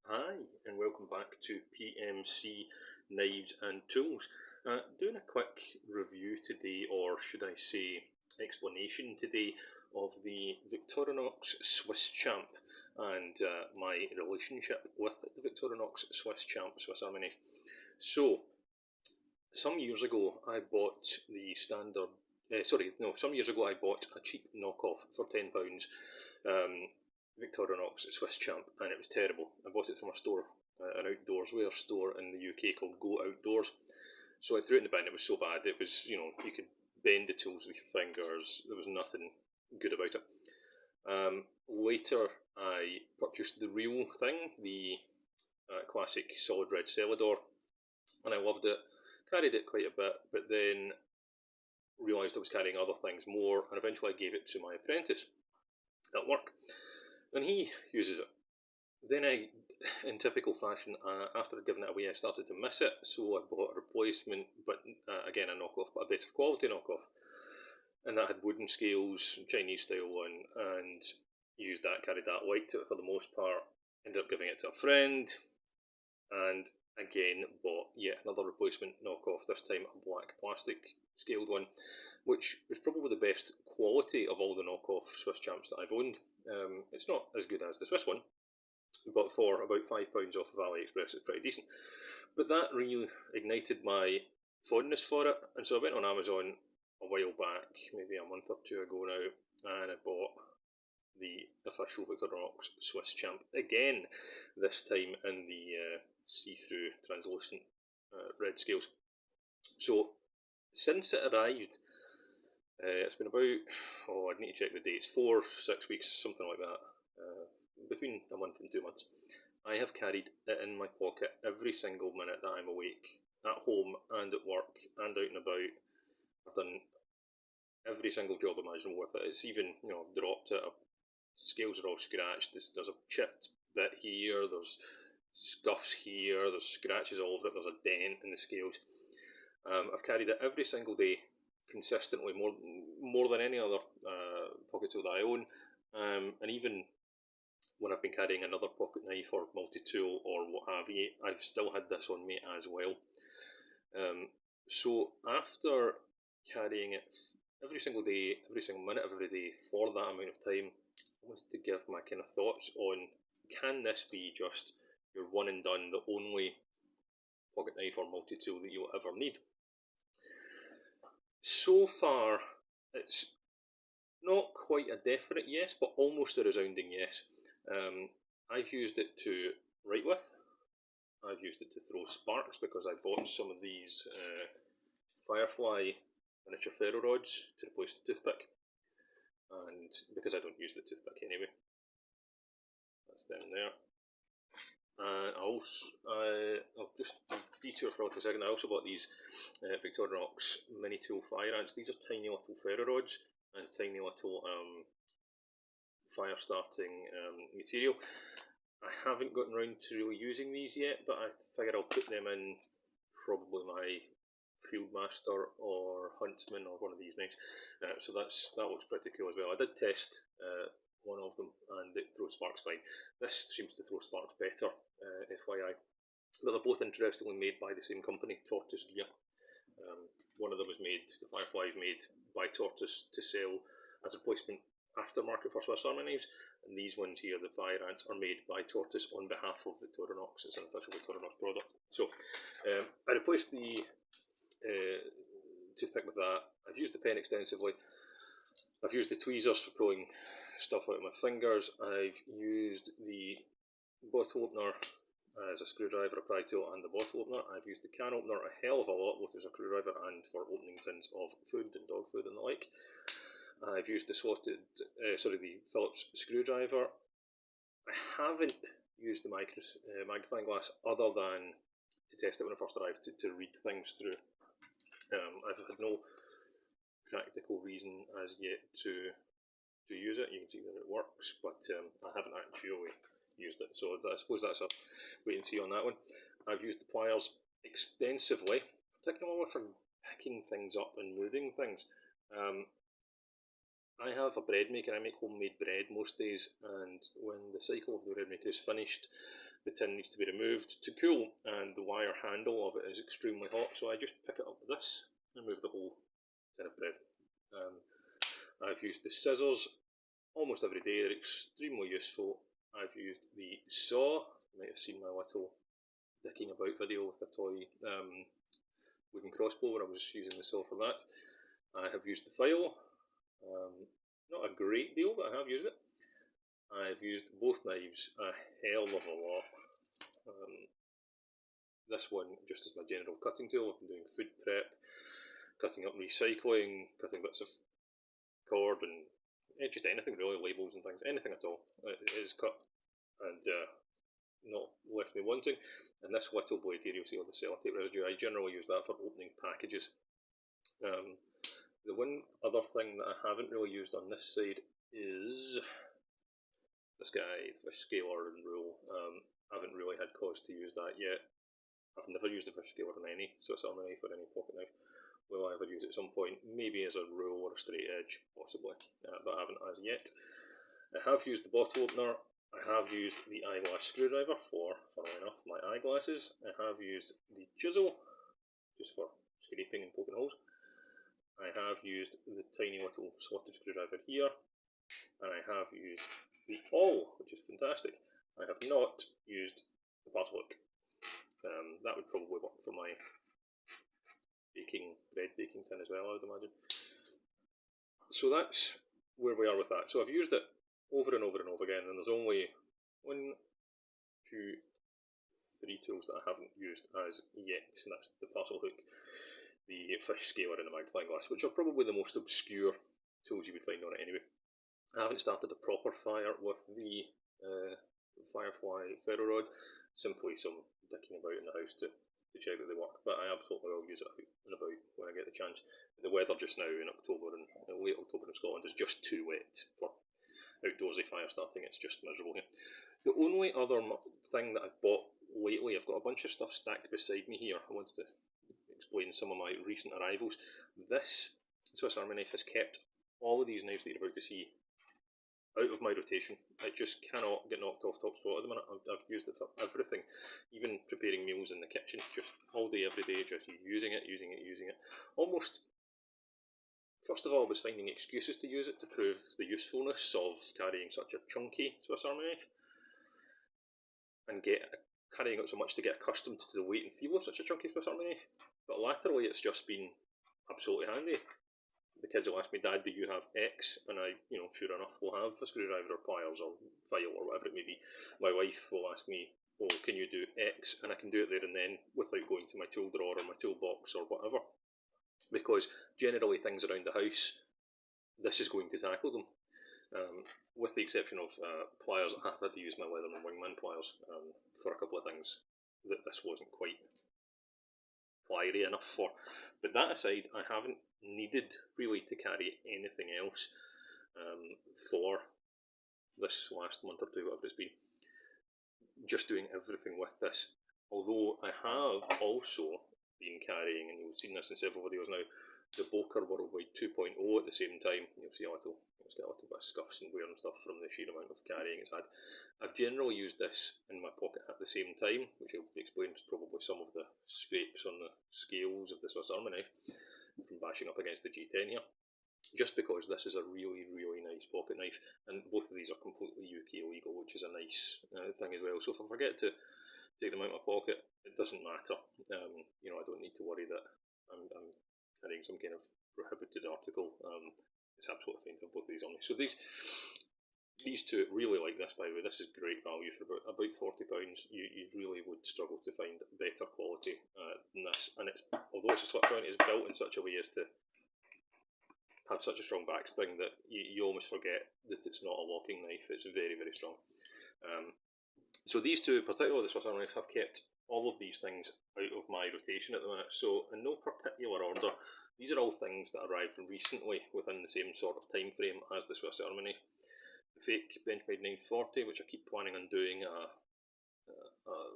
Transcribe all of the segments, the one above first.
Hi, and welcome back to PMC Knives and Tools. Doing a quick review today, or should I say explanation today, of the Victorinox Swiss Champ and my relationship with the Victorinox Swiss Champ Swiss Army knife. So, some years ago I bought the standard, some years ago I bought a cheap knockoff for £10. Victorinox Swiss Champ, and it was terrible. I bought it from a store, an outdoors wear store in the UK called Go Outdoors. So I threw it in the bin. It was so bad. It was, you could bend the tools with your fingers. There was nothing good about it. Later, I purchased the real thing, the classic solid red Celador, and I loved it. Carried it quite a bit, but then realised I was carrying other things more, and eventually I gave it to my apprentice at work, and he uses it. Then in typical fashion, after I'd given it away, I started to miss it, so I bought a replacement, but again a knockoff, but a better quality knockoff. And that had wooden scales, Chinese style one, and used that, carried that, liked it for the most part. Ended up giving it to a friend, and again bought yet another replacement knockoff, this time a black plastic scaled one, which was probably the best quality of all the knockoff Swiss Champs that I've owned. It's not as good as the Swiss one, but for about £5 off of AliExpress, it's pretty decent. But that really ignited my fondness for it, and so I went on Amazon a while back, maybe a month or two ago now, and I bought the official Victorinox Swiss Champ again, this time in the see-through translucent red scales. So since it arrived, it's been about, I'd need to check the dates, 4-6 weeks, something like that, between a month and 2 months. I have carried it in my pocket every single minute that I'm awake, at home and at work and out and about. I've done every single job imaginable with it. It's even, I've dropped it, scales are all scratched, there's a chipped bit here, there's scuffs here, there's scratches all over it, there's a dent in the scales. I've carried it every single day, consistently, more than any other pocket tool that I own, and even when I've been carrying another pocket knife or multi-tool or what have you, I've still had this on me as well. So after carrying it every single day, every single minute of every day for that amount of time, I wanted to give my kind of thoughts on, can this be just your one and done, the only pocket knife or multi-tool that you'll ever need? So far, it's not quite a definite yes, but almost a resounding yes. I've used it to write with. I've used it to throw sparks because I bought some of these Firefly miniature ferro rods to replace the toothpick, and because I don't use the toothpick anyway, that's them there. I'll just detour for a second. I also bought these Victorinox mini tool fire ants. These are tiny little ferro rods and tiny little fire starting material. I haven't gotten around to really using these yet, but I figure I'll put them in probably my Fieldmaster or Huntsman or one of these knives. So that looks pretty cool as well. I did test one of them and it throws sparks fine. This seems to throw sparks better, FYI. But they're both interestingly made by the same company, Tortoise Gear. One of them was made, the Firefly is made by Tortoise to sell as a replacement aftermarket for Swiss Army knives, and these ones here, the fire ants, are made by Tortoise on behalf of Victorinox. It's an official Victorinox product. So I replaced the toothpick with that. I've used the pen extensively. I've used the tweezers for pulling stuff out of my fingers. I've used the bottle opener as a screwdriver, a pry tool, and the bottle opener. I've used the can opener a hell of a lot, both as a screwdriver and for opening tins of food and dog food and the like. I've used the the Phillips screwdriver. I haven't used the magnifying glass other than to test it when I first arrived, to read things through. I've had no practical reason as yet to use it. You can see that it works, but I haven't actually used it, so I suppose that's a wait and see on that one. I've used the pliers extensively, particularly for picking things up and moving things. I have a bread maker. I make homemade bread most days, and when the cycle of the bread maker is finished, the tin needs to be removed to cool, and the wire handle of it is extremely hot, so I just pick it up with this and remove the whole tin of bread. I've used the scissors almost every day. They're extremely useful. I've used the saw. You might have seen my little dicking about video with a toy wooden crossbow where I was using the saw for that. I have used the file. Not a great deal, but I have used it. I've used both knives a hell of a lot. This one just as my general cutting tool. I've been doing food prep, cutting up recycling, cutting bits of cord and just anything really, labels and things, anything at all. It is cut and not left me wanting. And this little blade here, you'll see all the sellotape residue. I generally use that for opening packages. The one other thing that I haven't really used on this side is this guy, fish scaler and rule. I haven't really had cause to use that yet. I've never used a fish scaler on any Swiss Army knife or any pocket knife. Will I ever use it at some point? Maybe as a rule or a straight edge, possibly, but I haven't as yet. I have used the bottle opener. I have used the eyeglass screwdriver for, funnily enough, my eyeglasses. I have used the chisel, just for scraping and poking holes. I have used the tiny little slotted screwdriver here, and I have used the awl, which is fantastic. I have not used the parcel hook. That would probably work for my bread baking tin as well, I would imagine. So that's where we are with that. So I've used it over and over and over again, and there's only 1, 2, 3 tools that I haven't used as yet, and that's the parcel hook, the fish scaler, and the magnifying glass, which are probably the most obscure tools you would find on it anyway. I haven't started a proper fire with the Firefly ferro rod, simply some dicking about in the house to check that they work, but I absolutely will use it out and about when I get the chance. The weather just now in October and late October in Scotland is just too wet for outdoorsy fire starting. It's just miserable here. The only other thing that I've bought lately, I've got a bunch of stuff stacked beside me here. I wanted to explain some of my recent arrivals. This Swiss Army knife has kept all of these knives that you're about to see out of my rotation. It just cannot get knocked off top spot at the minute. I've used it for everything, even preparing meals in the kitchen, just all day, every day, just using it. Almost, first of all, I was finding excuses to use it to prove the usefulness of carrying such a chunky Swiss Army knife, and carrying it so much to get accustomed to the weight and feel of such a chunky Swiss Army knife. But latterly, it's just been absolutely handy. The kids will ask me, Dad, do you have X? And I, sure enough, will have a screwdriver or pliers or file or whatever it may be. My wife will ask me, oh, can you do X? And I can do it there and then without going to my tool drawer or my toolbox or whatever. Because generally things around the house, this is going to tackle them. With the exception of pliers, I have had to use my Leatherman Wingman pliers for a couple of things that this wasn't quite pliry enough for. But that aside, I haven't needed really to carry anything else for this last month or two, whatever it's been. Just doing everything with this. Although I have also been carrying, and you've seen this in several videos now, the Boker Worldwide 2.0 at the same time. You'll see it's got a little bit of scuffs and wear and stuff from the sheer amount of carrying it's had. I've generally used this in my pocket at the same time, which explains probably some of the scrapes on the scales of the Swiss Army knife from bashing up against the G10 here. Just because this is a really, really nice pocket knife, and both of these are completely UK legal, which is a nice thing as well. So if I forget to take them out of my pocket, it doesn't matter. I don't need to worry that I'm carrying some kind of prohibited article. It's absolutely fine to have both of these on me. So these two, really like this, by the way. This is great value for about £40. You really would struggle to find better quality than this. And although it's a slip joint, it's built in such a way as to have such a strong back spring that you almost forget that it's not a locking knife. It's very, very strong. So these two, particularly the Swiss Army knife, have kept all of these things out of my rotation at the minute. So in no particular order, these are all things that arrived recently within the same sort of time frame as the Swiss Army knife. The fake Benchmade 940, which I keep planning on doing a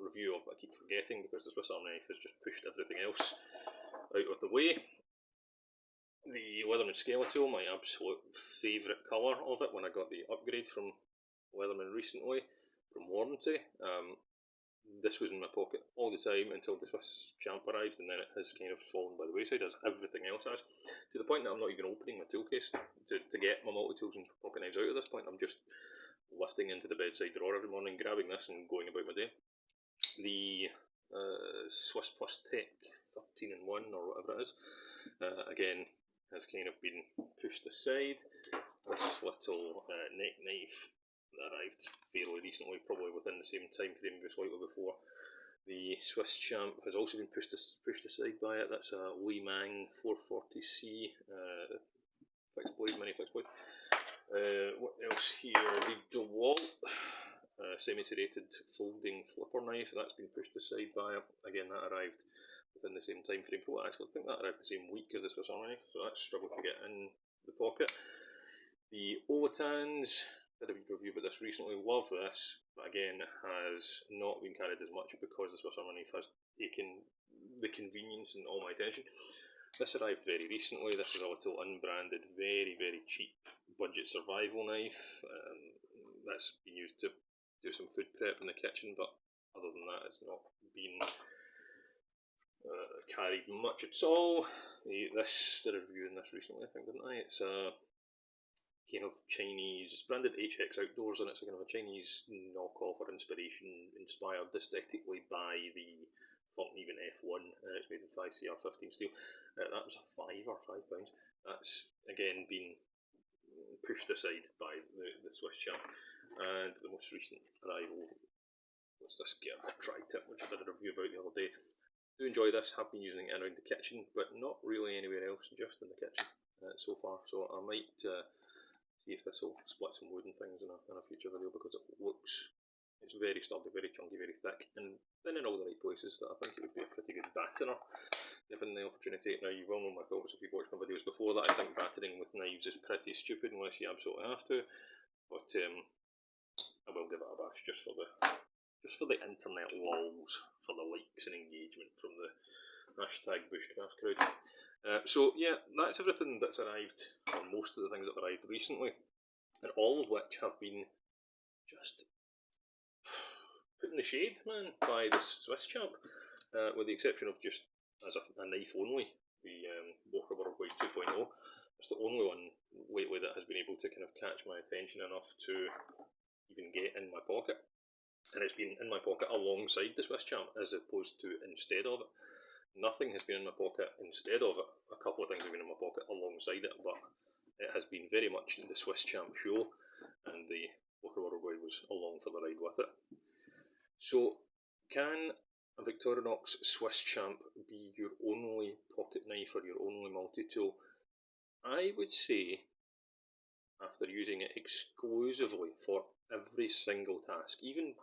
review of, but I keep forgetting because the Swiss Army knife has just pushed everything else out of the way. The Leatherman Skeletal, my absolute favourite colour of it when I got the upgrade from Leatherman recently, from warranty. This was in my pocket all the time until the Swiss Champ arrived, and then it has kind of fallen by the wayside, as everything else has, to the point that I'm not even opening my tool case to get my multi-tools and pocket knives out at this point. I'm just lifting into the bedside drawer every morning, grabbing this and going about my day. The Swiss Plus Tech 13-in-1 or whatever it is, again, has kind of been pushed aside. This little neck knife arrived fairly recently, probably within the same time frame, just slightly before. The Swiss Champ has also been pushed aside by it. That's a Limang 440C fixed blade, mini fixed blade. What else here? The DeWalt semi-serrated folding flipper knife. That's been pushed aside by it. Again, that arrived within the same time frame. Well, actually, I think that arrived the same week as the Swiss Army knife, so that's struggled to get in the pocket. The Olatans, did a review about this recently, love this, but again has not been carried as much because the Swiss Army knife has taken the convenience and all my attention. This arrived very recently. This is a little unbranded, very, very cheap budget survival knife. That's been used to do some food prep in the kitchen, but other than that, it's not been carried much at all. This did a review in this recently, I think, didn't I? It's a kind of Chinese, it's branded HX Outdoors, and it's a kind of a Chinese knockoff or inspiration inspired aesthetically by the Even F1. It's made in 5CR15 steel. That was a £5 or £5. That's again been pushed aside by the Swiss Champ. And the most recent arrival was this Tri-Tip, which I did a review about the other day. Do enjoy this, have been using it around the kitchen, but not really anywhere else, just in the kitchen so far. So I might see if this will split some wood and things in a future video, because it's very sturdy, very chunky, very thick, and then in all the right places that I think it would be a pretty good battener given the opportunity. Now, you will know my thoughts if you've watched my videos before that I think battering with knives is pretty stupid unless you absolutely have to, but I will give it a bash just for the internet lols, for the likes and engagement from the hashtag Bushcraft crowd. So yeah, that's everything that's arrived, or most of the things that have arrived recently, and all of which have been just put in the shade, man, by the Swiss Champ, with the exception of just as a knife only, the Bocher Worldwide 2.0. It's the only one lately that has been able to kind of catch my attention enough to even get in my pocket. And it's been in my pocket alongside the Swiss Champ as opposed to instead of it. Nothing has been in my pocket instead of it. A couple of things have been in my pocket alongside it, but it has been very much the Swiss Champ show, and the Bocher Worldwide was along for the ride with it. So, can a Victorinox Swiss Champ be your only pocket knife or your only multi-tool? I would say, after using it exclusively for every single task, even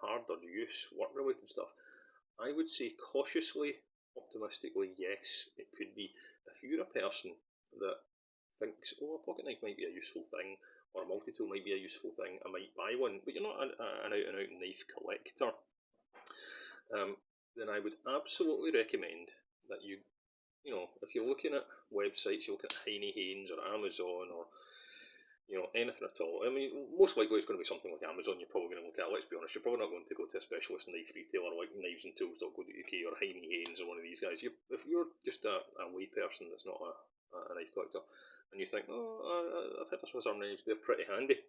harder use, work-related stuff, I would say cautiously, optimistically, yes, it could be. If you're a person that thinks, a pocket knife might be a useful thing, or a multi-tool might be a useful thing, I might buy one, but you're not an out-and-out knife collector, then I would absolutely recommend that you if you're looking at websites, you look at Heine Haynes or Amazon or anything at all. I mean, most likely it's going to be something like Amazon you're probably going to look at. Let's be honest, you're probably not going to go to a specialist knife retailer like knivesandtools.co.uk or Heine Haynes or one of these guys. If you're just a lay person that's not a knife collector, and you think, I've heard of Swiss Army knives, they're pretty handy,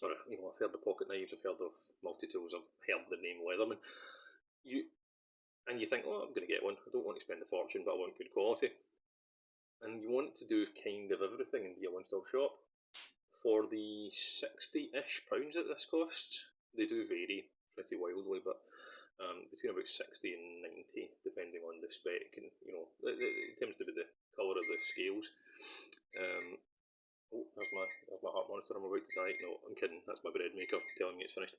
or I've heard of pocket knives, I've heard of multi-tools, I've heard the name Leatherman, and you think, I'm going to get one, I don't want to spend a fortune, but I want good quality, and you want to do kind of everything and be a one-stop shop. For the £60-ish that this costs, they do vary pretty wildly, but between about 60 and 90, depending on the spec, and it tends to be the colour of the scales. There's my heart monitor. I'm about to die. No, I'm kidding. That's my bread maker telling me it's finished.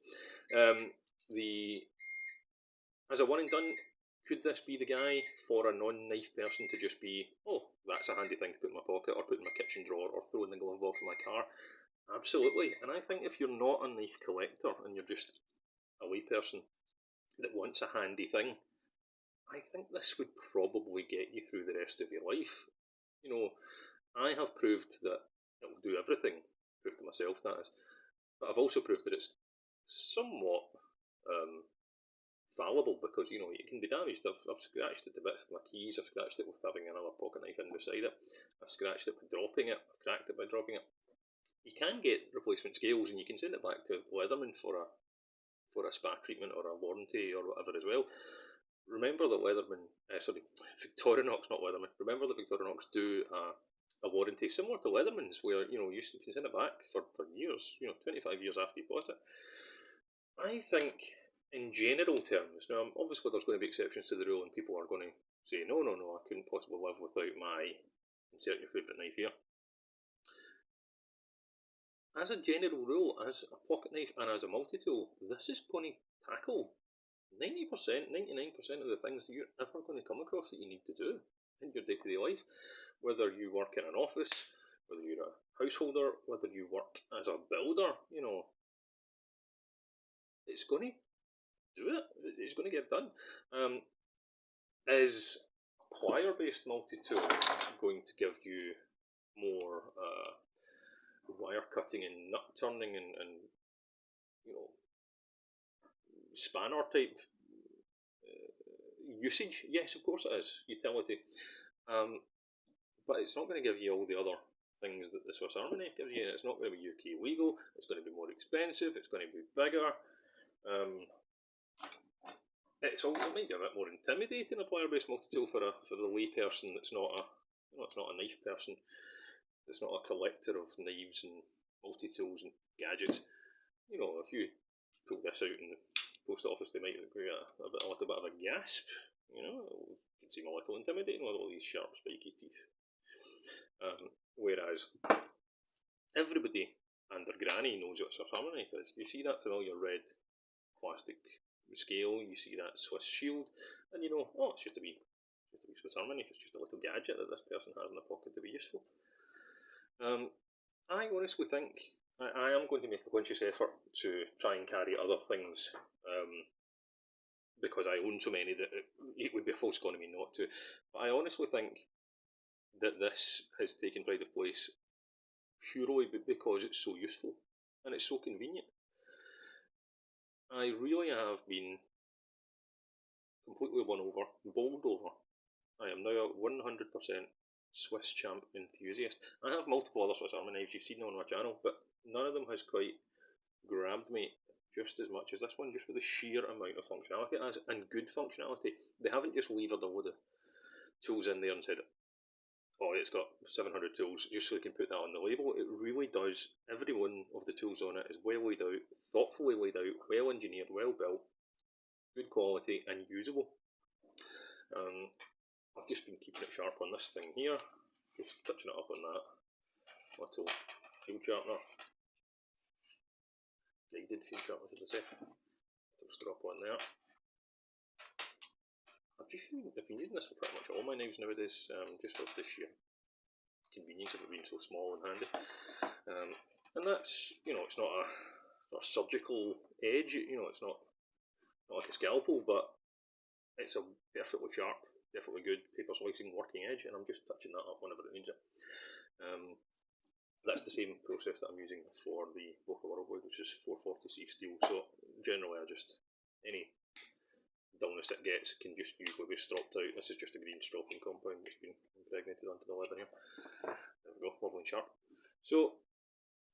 As a one and done, could this be the guy for a non-knife person to just be, that's a handy thing to put in my pocket or put in my kitchen drawer or throw in the glove box in my car? Absolutely. And I think if you're not a knife collector and you're just a lay person that wants a handy thing, I think this would probably get you through the rest of your life. You know, I have proved that it will do everything, proved to myself that is, but I've also proved that it's somewhat fallible, because you know it can be damaged. I've scratched it to bits with my keys. I've scratched it with having another pocket knife in beside it. I've scratched it by dropping it. I've cracked it by dropping it. You can get replacement scales, and you can send it back to Leatherman for a spa treatment or a warranty or whatever as well. Remember that Victorinox, not Leatherman. Remember that Victorinox do a warranty similar to Leatherman's, where you can send it back for years, 25 years after you bought it. I think, in general terms, now obviously there's going to be exceptions to the rule, and people are going to say, no, I couldn't possibly live without my insert your favourite knife here. As a general rule, as a pocket knife and as a multi-tool, this is going to tackle 90%, 99% of the things that you're ever going to come across that you need to do in your day-to-day life. Whether you work in an office, whether you're a householder, whether you work as a builder, it's going to do it. It's going to get done. Is plier-based multi-tool going to give you more wire cutting and nut turning and spanner type usage? Yes, of course it is. Utility. But it's not going to give you all the other things that the Swiss Army knife gives you. It's not going to be UK legal. It's going to be more expensive. It's going to be bigger. It might be a bit more intimidating, a plier-based multi-tool for the lay person that's not a knife person. It's not a collector of knives and multi-tools and gadgets. If you pull this out in the post office, they might be a little bit of a gasp. It can seem a little intimidating with all these sharp, spiky teeth. Whereas everybody and their granny knows what a Swiss Army knife is. You see that familiar red plastic scale, you see that Swiss shield, and it's just a wee Swiss Army knife. It's just a little gadget that this person has in their pocket to be useful. I honestly think I am going to make a conscious effort to try and carry other things, because I own so many that it would be a false economy not to. But I honestly think that this has taken pride of place purely because it's so useful and it's so convenient. I really have been completely won over, bowled over. I am now a 100% Swiss Champ enthusiast. I have multiple other Swiss Army knives, you've seen them on my channel, but none of them has quite grabbed me just as much as this one, just with the sheer amount of functionality it has, and good functionality. They haven't just levered a load of tools in there and said, oh, it's got 700 tools, just so they can put that on the label. It really does. Every one of the tools on it is well laid out, thoughtfully laid out, well engineered, well built, good quality, and usable. I've just been keeping it sharp on this thing here, just touching it up on that little field sharpener. Guided field sharpener, should I say. Little strap on there. I've been using this for pretty much all my knives nowadays, just for the sheer convenience of it being so small and handy. And that's, it's not a surgical edge, it's not like a scalpel, but it's a perfectly sharp, perfectly good paper slicing working edge, and I'm just touching that up whenever it needs it. That's the same process that I'm using for the Boca World blade, which is 440C steel. So generally, any dullness it gets can just usually be stropped out. This is just a green stropping compound that's been impregnated onto the leather here. There we go, lovely and sharp. So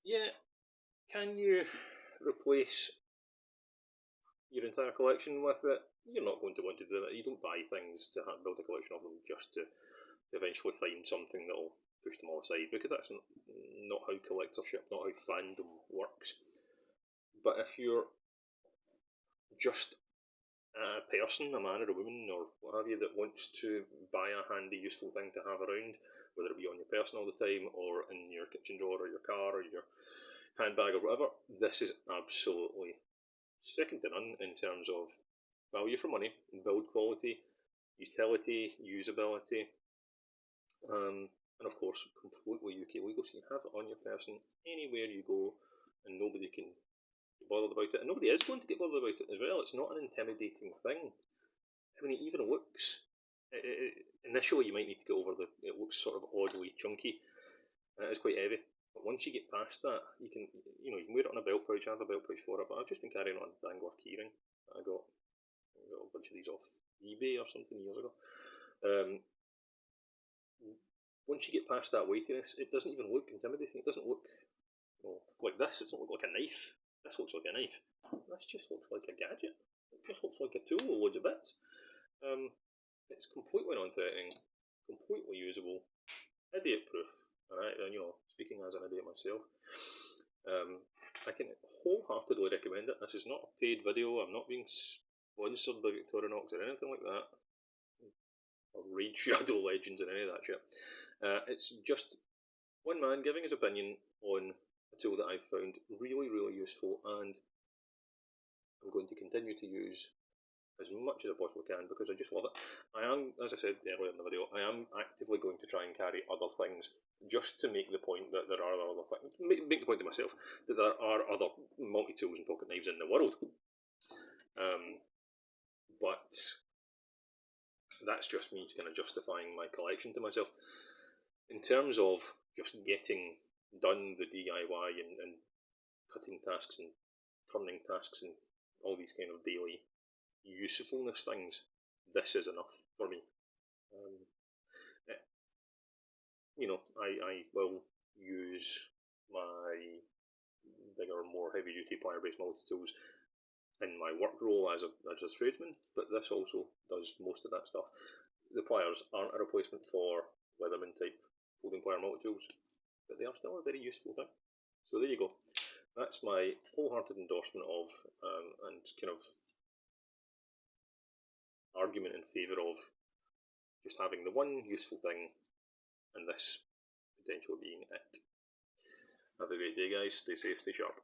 yeah, can you replace your entire collection with it? You're not going to want to do that. You don't buy things to build a collection of them just to eventually find something that will push them all aside, because that's not how collectorship, not how fandom works. But if you're just a person, a man or a woman or what have you, that wants to buy a handy, useful thing to have around, whether it be on your person all the time or in your kitchen drawer or your car or your handbag or whatever, this is absolutely second to none in terms of value for money, build quality, utility, usability, and of course completely UK legal, so you can have it on your person anywhere you go and nobody can get bothered about it, and nobody is going to get bothered about it as well. It's not an intimidating thing. I mean, it even looks initially you might need to get over it looks sort of oddly chunky, and it is quite heavy. But once you get past that, you can wear it on a belt pouch. I have a belt pouch for it, but I've just been carrying on a Dangler keyring. I got a bunch of these off eBay or something years ago. Once you get past that weightiness, it doesn't even look intimidating. It doesn't look like this. It doesn't look like a knife. This looks like a knife. This just looks like a gadget. It just looks like a tool with loads of bits. It's completely non-threatening, completely usable, idiot-proof. And speaking as an idiot myself, I can wholeheartedly recommend it. This is not a paid video. I'm not being sponsored by Victorinox or anything like that, or Raid Shadow Legends or any of that shit. It's just one man giving his opinion on a tool that I've found really, really useful, and I'm going to continue to use as much as I possibly can because I just love it. I am, as I said earlier in the video, I am actively going to try and carry other things just to make the point that there are other things, make the point to myself that there are other multi-tools and pocket knives in the world. But that's just me kind of justifying my collection to myself. In terms of just getting done the DIY and cutting tasks and turning tasks and all these kind of daily usefulness things, this is enough for me. I will use my bigger, more heavy-duty plier-based multi-tools in my work role as a tradesman, but this also does most of that stuff. The pliers aren't a replacement for Leatherman type folding plier multi-tools, but they are still a very useful thing. So there you go. That's my wholehearted endorsement of and kind of argument in favour of just having the one useful thing and this potentially being it. Have a great day, guys. Stay safe, stay sharp.